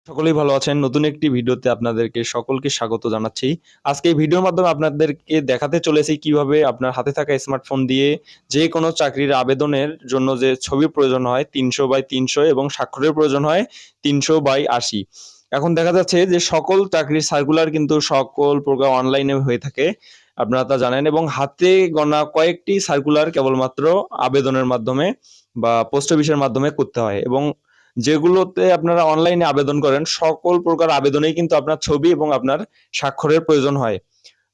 সকলেই ভালো আছেন। নতুন একটি ভিডিওতে আপনাদেরকে সকলকে স্বাগত জানাচ্ছি। আজকে এই ভিডিওর মাধ্যমে আপনাদেরকে দেখাতে চলেছি কিভাবে আপনার হাতে থাকা স্মার্টফোন দিয়ে যে কোনো চাকরির আবেদনের জন্য যে ছবির প্রয়োজন হয় 300x300 এবং স্বাক্ষরের প্রয়োজন হয় 300x80। এখন দেখা যাচ্ছে যে সকল চাকরির সার্কুলার কিন্তু সকল প্রকার অনলাইনে হয়ে থাকে, আপনারা তা জানেন, এবং হাতে গোনা কয়েকটি সার্কুলার কেবলমাত্র আবেদনের মাধ্যমে বা পোস্ট অফিসের মাধ্যমে করতে হয়, এবং যেগুলোতে আপনারা অনলাইনে আবেদন করেন সকল প্রকার আবেদনেই কিন্তু আপনার ছবি এবং আপনার স্বাক্ষরের প্রয়োজন হয়।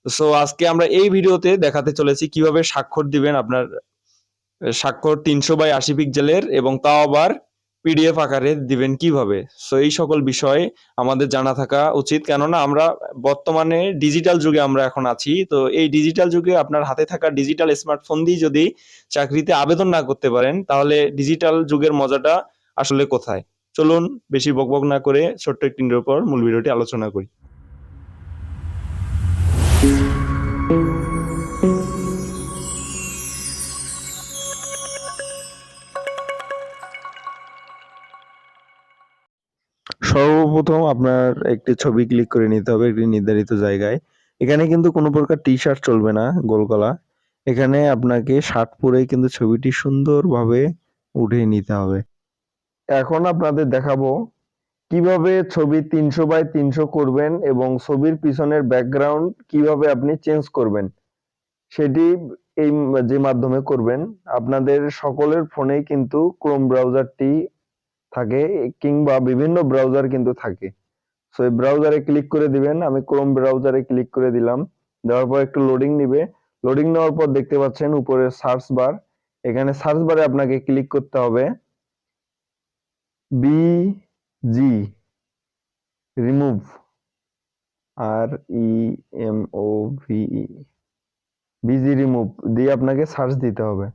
সো আজকে আমরা এই ভিডিওতে দেখাতে চলেছি কিভাবে স্বাক্ষর দিবেন। আপনার স্বাক্ষর 300x80 পিক্সেলের, এবং তাও আবার পিডিএফ আকারে দিবেন কিভাবে। সো এই সকল বিষয় আমাদের জানা থাকা উচিত, কেননা আমরা বর্তমানে ডিজিটাল যুগে আমরা এখন আছি। তো এই ডিজিটাল যুগে আপনার হাতে থাকা ডিজিটাল স্মার্টফোন দিয়ে যদি চাকরিতে আবেদন না করতে পারেন, তাহলে ডিজিটাল যুগের মজাটা আসলে কোথায়। চলুন বেশি বকবক না করে ছোট্ট একটি ইন্ট্রোর পর মূল ভিডিওটি আলোচনা করি। সর্বপ্রথম আপনার একটি ছবি ক্লিক করে নিতে হবে একটি নির্ধারিত জায়গায়। এখানে কিন্তু কোনো প্রকার টি শার্ট চলবে না, গোল গলা। এখানে আপনাকে শার্ট পরেই কিন্তু ছবিটি সুন্দরভাবে উঠিয়ে নিতে হবে। এখন আপনাদের দেখাবো কিভাবে ছবি 300x300 করবেন এবং ছবির পিছনের ব্যাকগ্রাউন্ড কিভাবে আপনি চেঞ্জ করবেন। সেটি এই যে মাধ্যমে করবেন, আপনাদের সকলের ফোনেই কিন্তু ক্রোম ব্রাউজারটি থাকে কিংবা বিভিন্ন ব্রাউজার কিন্তু থাকে। সো এই ব্রাউজারে ক্লিক করে দিবেন। আমি ক্রোম ব্রাউজারে ক্লিক করে দিলাম। দেওয়ার পর একটু লোডিং নিবে। লোডিং নেওয়ার পর দেখতে পাচ্ছেন উপরে সার্চ বার। এখানে সার্চ বারে আপনাকে ক্লিক করতে হবে busy remove, REMOVE, busy remove দিয়ে আপনাকে সার্চ দিতে হবে।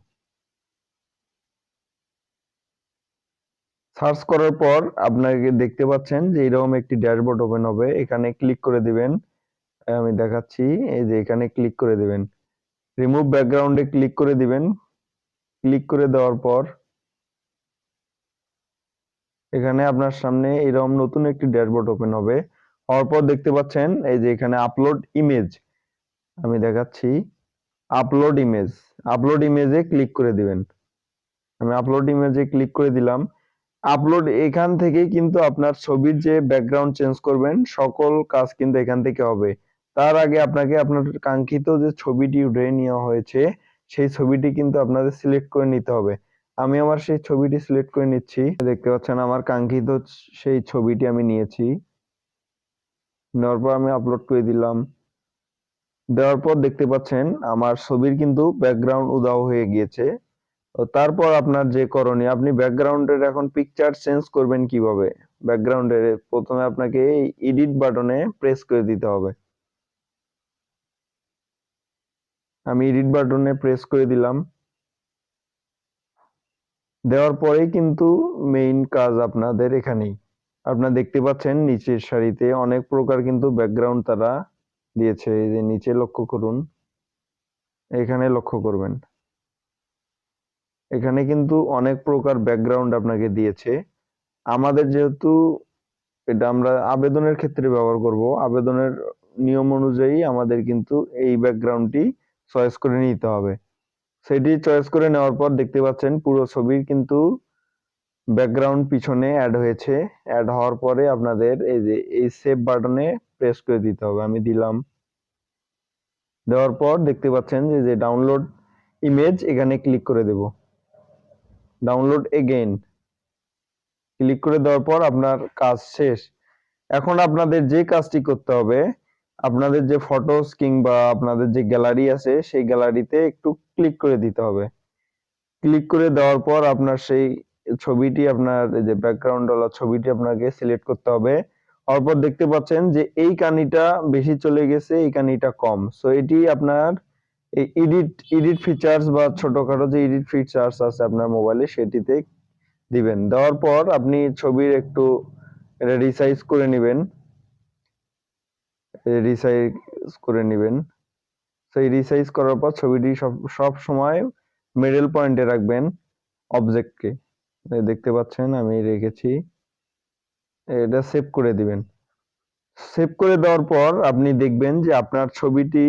সার্চ করার পর আপনাকে দেখতে পাচ্ছেন যে এরকম একটি ড্যাশবোর্ড ওপেন হবে। এখানে ক্লিক করে দিবেন। আমি দেখাচ্ছি, এই যে এখানে ক্লিক করে দিবেন। রিমুভ ব্যাকগ্রাউন্ডে ক্লিক করে দিবেন। ক্লিক করে দেওয়ার পর এখানে আপনার সামনে এরকম নতুন একটি ড্যাশবোর্ড ওপেন হবে। হওয়ার পর দেখতে পাচ্ছেন এই যে এখানে আপলোড ইমেজ। আমি দেখাচ্ছি, আপলোড ইমেজ। আপলোড ইমেজে ক্লিক করে দিবেন। আমি আপলোড ইমেজে ক্লিক করে দিলাম। আপলোড এখান থেকে কিন্তু আপনার ছবির যে ব্যাকগ্রাউন্ড চেঞ্জ করবেন সকল কাজ কিন্তু এখান থেকে হবে। তার আগে আপনাকে আপনার কাঙ্ক্ষিত যে ছবিটি উঠে নেওয়া হয়েছে সেই ছবিটি কিন্তু আপনাদের সিলেক্ট করে নিতে হবে। আমি আমার সেই ছবিটি সিলেক্ট করে নিচ্ছি। দেখতে পাচ্ছেন আমার কাঙ্ক্ষিত সেই ছবিটি আমি নিয়েছি। নেওয়ার পর আমি আপলোড করে দিলাম। দেওয়ার পর দেখতে পাচ্ছেন আমার ছবির কিন্তু ব্যাকগ্রাউন্ড উধাও হয়ে গিয়েছে। তারপর আপনার যে করণীয়, আপনি ব্যাকগ্রাউন্ডের এখন পিকচার চেঞ্জ করবেন কিভাবে। ব্যাকগ্রাউন্ডের প্রথমে আপনাকে এই এডিট বাটনে প্রেস করে দিতে হবে। আমি এডিট বাটনে প্রেস করে দিলাম। দেওয়ার পরেই কিন্তু মেইন কাজ আপনাদের এখানেই। আপনারা দেখতে পাচ্ছেন নিচের সারিতে অনেক প্রকার কিন্তু ব্যাকগ্রাউন্ড তারা দিয়েছে। এই যে নিচে লক্ষ্য করুন, এখানে লক্ষ্য করবেন, এখানে কিন্তু অনেক প্রকার ব্যাকগ্রাউন্ড আপনাকে দিয়েছে। আমাদের যেহেতু এটা আমরা আবেদনের ক্ষেত্রে ব্যবহার করব, আবেদনের নিয়ম অনুযায়ী আমাদের কিন্তু এই ব্যাকগ্রাউন্ডটি চয়েস করে নিতে হবে। সেটি চয়েস করে নেওয়ার পর দেখতে পাচ্ছেন পুরো ছবির কিন্তু ব্যাকগ্রাউন্ড পিছনে অ্যাড হয়েছে। অ্যাড হওয়ার পরে আপনাদের এই যে এই সেভ বাটনে প্রেস করে দিতে হবে। আমি দিলাম। দেওয়ার পর দেখতে পাচ্ছেন যে ডাউনলোড ইমেজ, এখানে ক্লিক করে দেব। ডাউনলোড এগেইন ক্লিক করে দেওয়ার পর আপনার কাজ শেষ। এখন আপনাদের যে কাজটি করতে হবে, আপনাদের যে ফটোস কিংবা আপনাদের যে গ্যালারি আছে সেই গ্যালারিতে একটু ক্লিক করে দিতে হবে। ক্লিক করে দেওয়ার পর আপনার সেই ছবিটি, আপনার যে ব্যাকগ্রাউন্ড ওয়ালা ছবিটি আপনাকে সিলেক্ট করতে হবে। তারপর দেখতে পাচ্ছেন যে এই কানিটা বেশি চলে গেছে, এই কানিটা কম। সো এটি আপনার এই এডিট ফিচার্স বা ছোটখাটো যে এডিট ফিচার্স আছে আপনার মোবাইলে সেটিতে দিবেন। দেওয়ার পর আপনি ছবির একটু রিসাইজ করে নেবেন। রিসাইজ করে নেবেন। সেই রিসাইজ করার পর ছবিটি সব সময় মিডল পয়েন্টে রাখবেন অবজেক্টকে। দেখতে পাচ্ছেন আমি রেখেছি। এটা সেভ করে দিবেন। সেভ করে দেওয়ার পর আপনি দেখবেন যে আপনার ছবিটি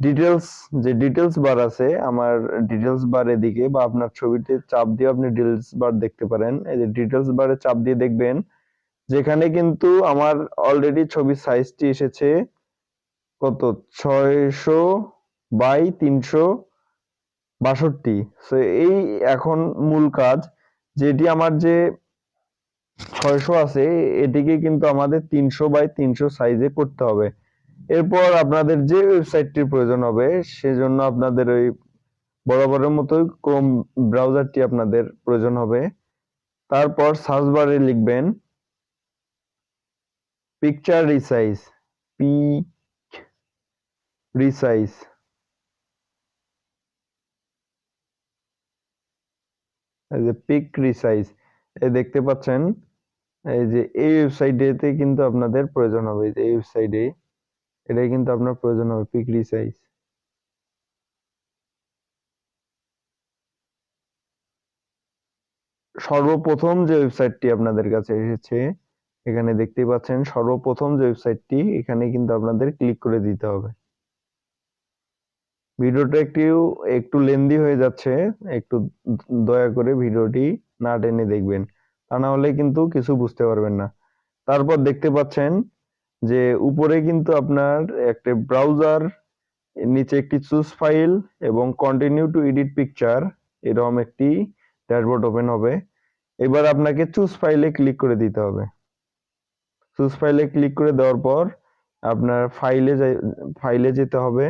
ডিটেলস, যে ডিটেলস বার আছে আমার ডিটেলস বার এদিকে, বা আপনার ছবিতে চাপ দিয়ে আপনি ডিটেলস বার দেখতে পারেন। এই যে ডিটেলস বারে চাপ দিয়ে দেখবেন যেখানে কিন্তু আমার অলরেডি ছবির সাইজটি এসেছে কত, 600 বাই 362। সো এই এখন মূল কাজ, যেটি আমার যে 600 আছে এটিকে কিন্তু আমাদের 300 বাই 300 সাইজে করতে হবে। এরপর আপনাদের যে ওয়েবসাইটটির প্রয়োজন হবে সেজন্য আপনাদের ওই বরাবরের মতোই ক্রোম ব্রাউজারটি আপনাদের প্রয়োজন হবে। তারপর সার্চ বারে লিখবেন পিকচার রিসাইজ, পিক রিসাইজ। এই যে পিক রিসাইজ, এই দেখতে পাচ্ছেন, এই যে এই ওয়েবসাইটে কিন্তু আপনাদের প্রয়োজন হবে। এই ওয়েবসাইটে এটাই কিন্তু আপনার প্রয়োজন হবে, পিক রিসাইজ। সর্বপ্রথম যে ওয়েবসাইটটি আপনাদের কাছে এসেছে এখানে দেখতেই পাচ্ছেন, সর্বপ্রথম যে ওয়েবসাইটটি, এখানে কিন্তু আপনাদের ক্লিক করে দিতে হবে। ভিডিওটা একটু লেন্দি হয়ে যাচ্ছে, একটু দয়া করে ভিডিওটি না টেনে দেখবেন, তা না হলে কিন্তু কিছু বুঝতে পারবেন না। তারপর দেখতে পাচ্ছেন যে উপরে কিন্তু আপনার একটা ব্রাউজার, নিচে একটি চুজ ফাইল এবং কন্টিনিউ টু এডিট পিকচার এরকম একটি ড্যাশবোর্ড ওপেন হবে। এবার আপনাকে চুজ ফাইলে ক্লিক করে দিতে হবে। চুজ ফাইলে ক্লিক করে দেওয়ার পর আপনার ফাইলে যেতে হবে।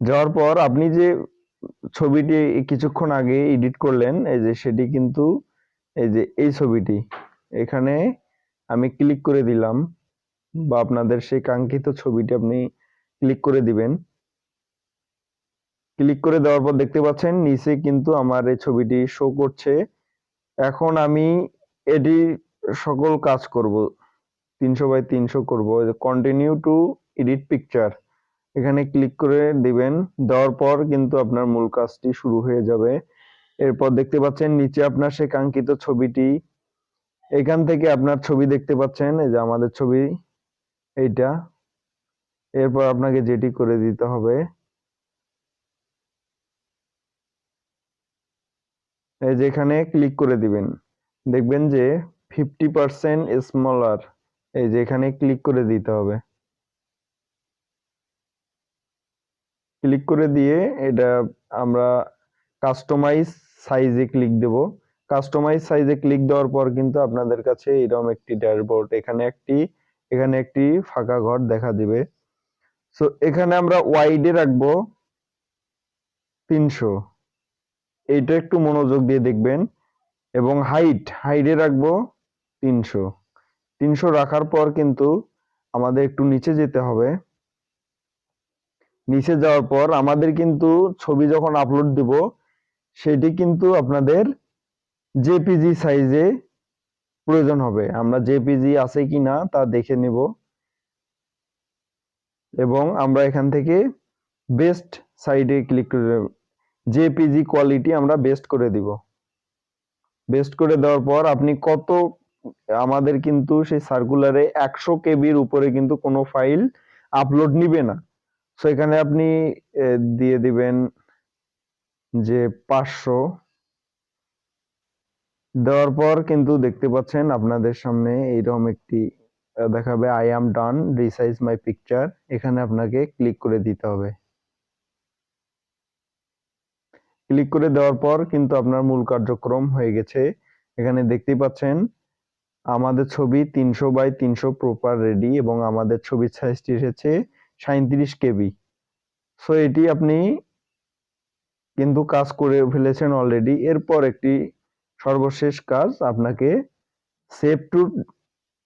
যাওয়ার পর আপনি যে ছবিটি কিছুক্ষণ আগে এডিট করলেন, এই যে সেটি কিন্তু এই যে এই ছবিটি, এখানে আমি ক্লিক করে দিলাম, বা আপনাদের সেই কাঙ্ক্ষিত ছবিটি আপনি ক্লিক করে দিবেন। ক্লিক করে দেওয়ার পর দেখতে পাচ্ছেন নিচে কিন্তু আমার এই ছবিটি শো করছে। এখন আমি এটি সকল কাজ করব, 300 বাই 300 করব। কন্টিনিউ টু এডিট পিকচার এখানে ক্লিক করে দিবেন। দেওয়ার পর কিন্তু আপনার মূল কাজটি শুরু হয়ে যাবে। এরপর দেখতে পাচ্ছেন নিচে আপনার সেই কাঙ্ক্ষিত ছবিটি, এখান থেকে আপনার ছবি দেখতে পাচ্ছেন, এই যে আমাদের ছবি এইটা। এরপর আপনাকে যেটি করে দিতে হবে, এই যে এখানে ক্লিক করে দিবেন। দেখবেন যে 50% স্মলার, এই যে এখানে ক্লিক করে দিতে হবে। ক্লিক করে দিয়ে এটা আমরা কাস্টমাইজ সাইজে ক্লিক দেব। কাস্টমাইজ সাইজে ক্লিক দেওয়ার পর কিন্তু আপনাদের কাছে এরকম একটি ড্যাশবোর্ড, এখানে একটি ফাঁকা ঘর দেখা দিবে। সো এখানে আমরা ওয়াইডে রাখবো 300, এইটা একটু মনোযোগ দিয়ে দেখবেন। এবং হাইটে রাখবো 300। 300 রাখার পর কিন্তু আমাদের একটু নিচে যেতে হবে। নিচে যাওয়ার পর আমাদের কিন্তু ছবি যখন আপলোড দিব সেটি কিন্তু আপনাদের জেপিজি সাইজে প্রয়োজন হবে। আমরা জেপিজি আছে কিনা তা দেখে নিব এবং আমরা এখান থেকে বেস্ট সাইডে ক্লিক করে জেপিজি কোয়ালিটি আমরা বেস্ট করে দিব। বেস্ট করে দেওয়ার পর আপনি আমাদের কিন্তু সেই সার্কুলারে 100 কেবির উপরে কিন্তু কোনো ফাইল আপলোড নিবে না। সো এখানে আপনি দিয়ে দিবেন যে 500। দেওয়ার পর কিন্তু দেখতে পাচ্ছেন আপনাদের সামনে এইরকম একটি দেখাবে, I am done resize my picture. এখানে আপনাকে ক্লিক করে দিতে হবে। ক্লিক করে দেওয়ার পর কিন্তু আপনার মূল কার্যক্রম হয়ে গেছে। এখানে দেখতেই পাচ্ছেন আমাদের ছবি 300 বাই 300 প্রপার রেডি এবং আমাদের ছবির সাইজটি এসেছে 37 কেবি। সো এটি আপনি কিন্তু কাজ করে ফেলেছেন অলরেডি। এরপর একটি সর্বশেষ কাজ, আপনাকে সেভ টু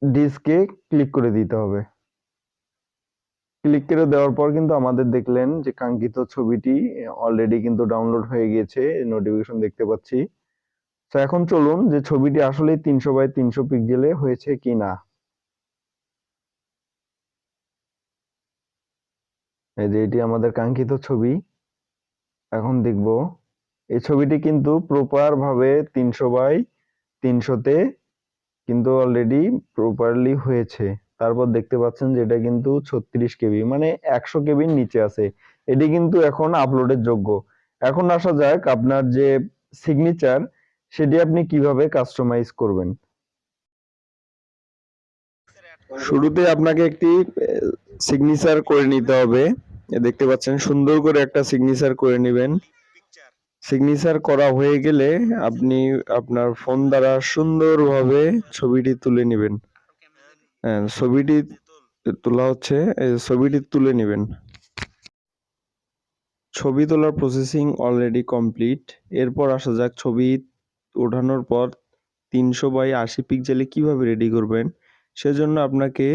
ডিস্কে ক্লিক করে দিতে হবে। ক্লিক করে দেওয়ার পর কিন্তু আমাদের দেখলেন যে কাঙ্ক্ষিত ছবিটি অলরেডি কিন্তু ডাউনলোড হয়ে গিয়েছে, নোটিফিকেশন দেখতে পাচ্ছি। তো এখন চলুন যে ছবিটি আসলে 300 বাই 300 পিক্সেলে হয়েছে কিনা। এই যে এটি আমাদের কাঙ্ক্ষিত ছবি। এখন দেখব এই ছবিটি কিন্তু প্রপার ভাবে 300 বাই 300-তে কিন্তু অলরেডি প্রপারলি হয়েছে। তারপর দেখতে পাচ্ছেন যে এটা কিন্তু 36 কেবি, মানে 100 কেবির নিচে আছে। এটি কিন্তু এখন আপলোডের যোগ্য। এখন আসা যাক আপনার যে সিগনেচার, সেটি আপনি কিভাবে কাস্টমাইজ করবেন। শুরুতে আপনাকে একটি সিগনেচার করে নিতে হবে। দেখতে পাচ্ছেন সুন্দর করে একটা সিগনেচার করে নেবেন। সিগনেচার করা হয়ে গেলে আপনি আপনার ফোন দ্বারা সুন্দরভাবে ছবিটি তুলে নেবেন। হ্যাঁ, ছবিটি তোলা হচ্ছে, ছবিটি তুলে নেবেন। ছবি তোলার প্রসেসিং অলরেডি কমপ্লিট। এরপর আসা যাক ছবি ওঠানোর পর 300 বাই 80 পিক্সেলে কিভাবে রেডি করবেন। সেজন্য আপনাকে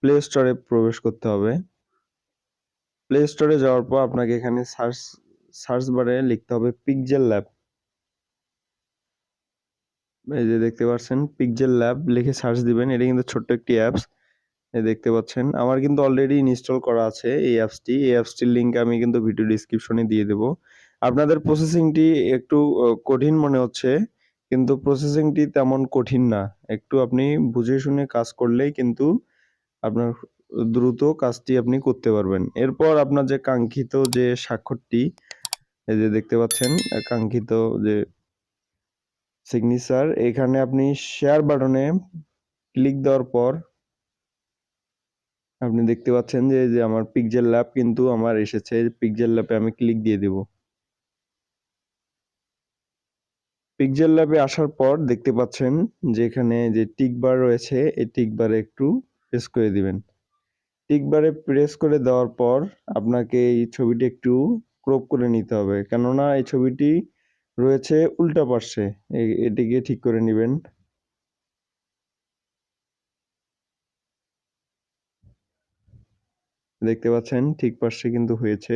প্লে স্টোরে প্রবেশ করতে হবে। প্লে স্টোরে যাওয়ার পর আপনাকে এখানে সার্চ বারে লিখতে হবে পিক্সেল ল্যাব। এই যে দেখতে পাচ্ছেন পিক্সেল ল্যাব লিখে সার্চ দিবেন। এটা কিন্তু ছোট্ট একটি অ্যাপস। দেখতে পাচ্ছেন আমার কিন্তু অলরেডি ইনস্টল করা আছে এই অ্যাপসটি। এই অ্যাপসটির লিংক আমি কিন্তু ভিডিও ডিসক্রিপশনে দিয়ে দেব। আপনাদের প্রসেসিংটি একটু কঠিন মনে হচ্ছে, কিন্তু প্রসেসিংটি তেমন কঠিন না। একটু আপনি বুঝে শুনে কাজ করলেই কিন্তু আপনার দ্রুত কাজটি আপনি করতে পারবেন। এরপর আপনার যে কাঙ্ক্ষিত যে স্বাক্ষরটি, এই যে দেখতে পাচ্ছেন কাঙ্ক্ষিত যে সিগনেচার, এখানে আপনি শেয়ার বাটনে ক্লিক দেওয়ার পর আপনি দেখতে পাচ্ছেন যে আমার পিক্সেল ল্যাব কিন্তু আমার এসেছে। পিক্সেল ল্যাবে আমি ক্লিক দিয়ে দেব। পিক্সেল ল্যাবে আসার পর দেখতে পাচ্ছেন যে এখানে যে টিক বার রয়েছে, এই টিক বারে একটু প্রেস করে দিবেন। টিক বারে প্রেস করে দেওয়ার পর আপনাকে এই ছবিটি একটু ক্রপ করে নিতে হবে, কেননা এই ছবিটি রয়েছে উল্টা পার্শ্বে। এটিকে ঠিক করে নেবেন। দেখতে পাচ্ছেন ঠিক পাশে কিন্তু হয়েছে।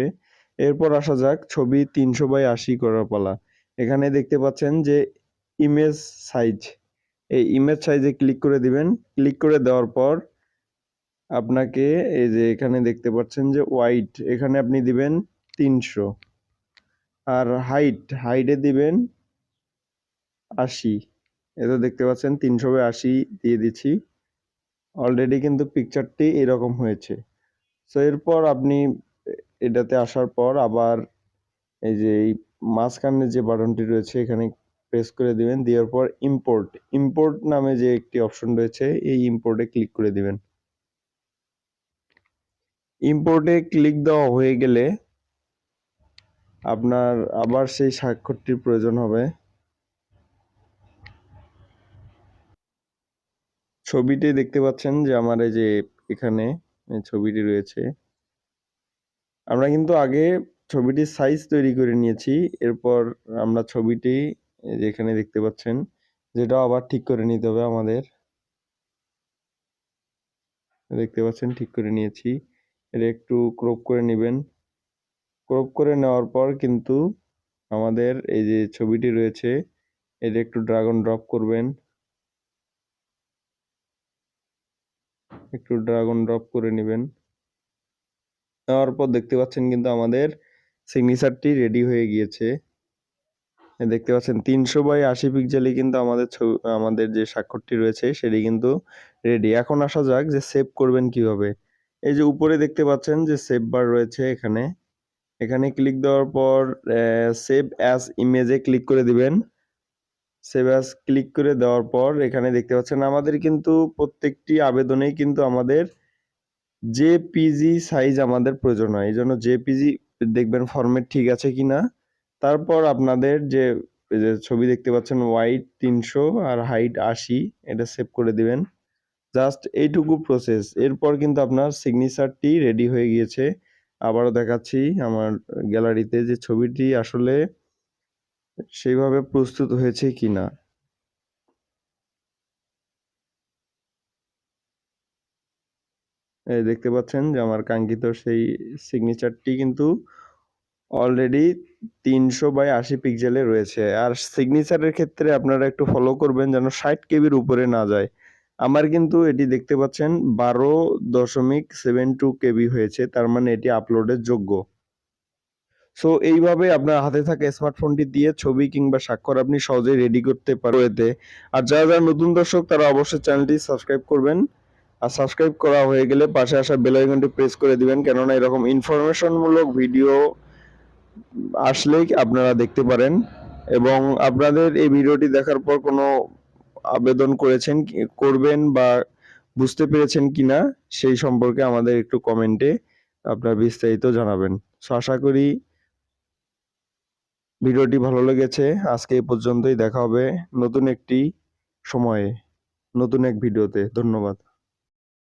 এরপর আসা যাক ছবি 300 বাই 80 করার পালা। এখানে দেখতে পাচ্ছেন যে ইমেজ সাইজ, এই ইমেজ সাইজে ক্লিক করে দিবেন। ক্লিক করে দেওয়ার পর আপনাকে এই যে এখানে দেখতে পাচ্ছেন যে ওয়াইড, এখানে আপনি দিবেন 300, আর হাইটে দিবেন 80। এটা দেখতে পাচ্ছেন 300/80 দিয়ে দিচ্ছি। অলরেডি কিন্তু পিকচারটি এরকম হয়েছে। সো এরপর আপনি এটাতে আসার পর আবার এই যে এই মাঝখানে যে বাটনটি রয়েছে এখানে প্রেস করে দিবেন। দেওয়ার পর ইম্পোর্ট নামে যে একটি অপশন রয়েছে, এই ইম্পোর্টে ক্লিক করে দিবেন। ইম্পোর্টে ক্লিক দেওয়া হয়ে গেলে আপনার আবার সেই স্বাক্ষরটির প্রয়োজন হবে। ছবিটি দেখতে পাচ্ছেন যে আমার এই যে এখানে ছবিটি রয়েছে। আমরা কিন্তু আগে ছবিটির সাইজ তৈরি করে নিয়েছি। এরপর আমরা ছবিটি যেখানে দেখতে পাচ্ছেন, যেটা আবার ঠিক করে নিতে হবে আমাদের। দেখতে পাচ্ছেন ঠিক করে নিয়েছি। এটা একটু ক্রপ করে নেবেন। ক্রপ করে নেওয়ার পর কিন্তু আমাদের এই যে ছবিটি রয়েছে, এটা একটু ড্রাগ অ্যান্ড ড্রপ করবেন। একটু ড্রাগ অ্যান্ড ড্রপ করে নেবেন। নেওয়ার পর দেখতে পাচ্ছেন কিন্তু আমাদের সিগনেচারটি রেডি হয়ে গিয়েছে। দেখতে পাচ্ছেন 300/80 পিক্সেলে কিন্তু আমাদের যে স্বাক্ষরটি রয়েছে সেটি কিন্তু রেডি। এখন আসা যাক যে সেভ করবেন কিভাবে। এই যে উপরে দেখতে পাচ্ছেন যে সেভ বার রয়েছে, এখানে ক্লিক দেওয়ার পর সেভ অ্যাজ ইমেজে ক্লিক করে দিবেন। সেভ অ্যাজ ক্লিক করে দেওয়ার পর এখানে দেখতে পাচ্ছেন আমাদের কিন্তু প্রত্যেকটি আবেদনেই কিন্তু আমাদের জেপিজি সাইজ আমাদের প্রয়োজন হয়। এই জন্য জেপিজি দেখবেন ফরম্যাট ঠিক আছে কিনা। তারপর আপনাদের যে ছবি দেখতে পাচ্ছেন ওয়াইড 300 আর হাইট 80, এটা সেভ করে দিবেন। জাস্ট এইটুকু প্রসেস। এরপর কিন্তু আপনার সিগনেচারটি রেডি হয়ে গিয়েছে। আবারও দেখাচ্ছি আমার গ্যালারিতে যে ছবিটি আসলে সেইভাবে প্রস্তুত হয়েছে কিনা। এই দেখতে পাচ্ছেন যে আমার কাঙ্ক্ষিত সেই সিগনেচারটি কিন্তু অলরেডি 300/80 পিক্সেলে রয়েছে। আর সিগনেচারের ক্ষেত্রে আপনারা একটু ফলো করবেন যেন 60 কেবির উপরে না যায়। আমার কিন্তু এটি দেখতে পাচ্ছেন 12.72 কেবি হয়েছে, তার মানে এটি আপলোডের যোগ্য। সো এইভাবে আপনার হাতে থাকা স্মার্টফোনটি দিয়ে ছবি কিংবা স্বাক্ষর আপনি সহজেই রেডি করতে পারেন এতে। আর যারা যারা নতুন দর্শক তারা অবশ্যই চ্যানেলটি সাবস্ক্রাইব করবেন। আর সাবস্ক্রাইব করা হয়ে গেলে পাশে আসা বেল আইকনটি প্রেস করে দিবেন, কেননা এরকম ইনফরমেশনমূলক ভিডিও আসলেই আপনারা দেখতে পারেন। এবং আপনাদের এই ভিডিওটি দেখার পর কোনো আবেদন করবেন বা বুঝতে পেরেছেন কিনা সেই সম্পর্কে আমাদের একটু কমেন্টে আপনার বিস্তারিত জানাবেন। সো আশা করি ভিডিওটি ভালো লেগেছে। আজকে এই পর্যন্তই, দেখা হবে নতুন একটি সময়ে, নতুন এক ভিডিওতে। ধন্যবাদ।